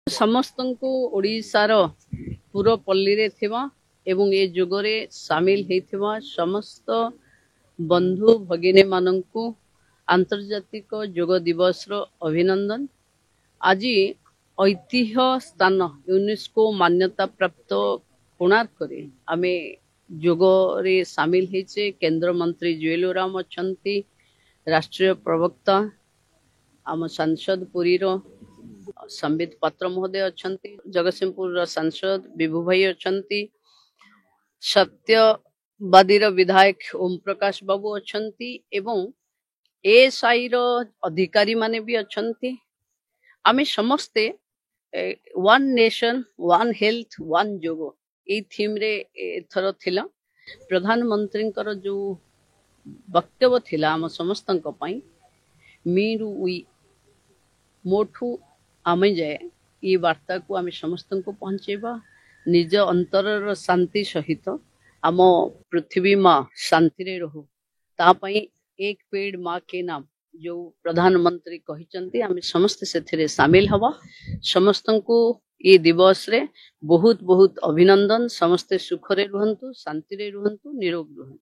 समस्त को ओडिशार पूरा पल्ली रे थिबा एवं ए जुगरे सामिल हेथिबा समस्त बंधु भगिनी माननकु आंतर्जातिक योग दिवस रो अभिनंदन। आज ऐतिह्य स्थान यूनेस्को मान्यता प्राप्त कोणार्क रे आमे योग रे सामिल हेचे। केंद्र मंत्री जुएल ओराम अछंती, राष्ट्रीय प्रवक्ता आम सांसद पुरी रो संबित पात्र महोदय अछंती, जगतसिंहपुर सांसद विभू भाई अछंती, सत्यवादी विधायक ओम प्रकाश बाबू अछंती एवं एएसआई रो अधिकारी माने भी अछंती। आमे समस्ते one nation one health one योग ए थीम रे एथर थिला। प्रधानमंत्री जो वक्तव्य थिला आम समस्तंक पई मीरु वी मोठू आमे जाए ये वार्ता को आमे समस्त को पहुंचेबा। निज अंतर शांति सहित आम पृथ्वी माँ शांति रे रहू ता पई एक पेड़ माँ के नाम जो प्रधानमंत्री कहिचंती आमे समस्त सेथिरे शामिल हवा। समस्त को ये दिवस रे बहुत बहुत अभिनंदन। समस्ते सुख रे रुहंतु, शांति रे रुहंतु, निरोग रुहंतु।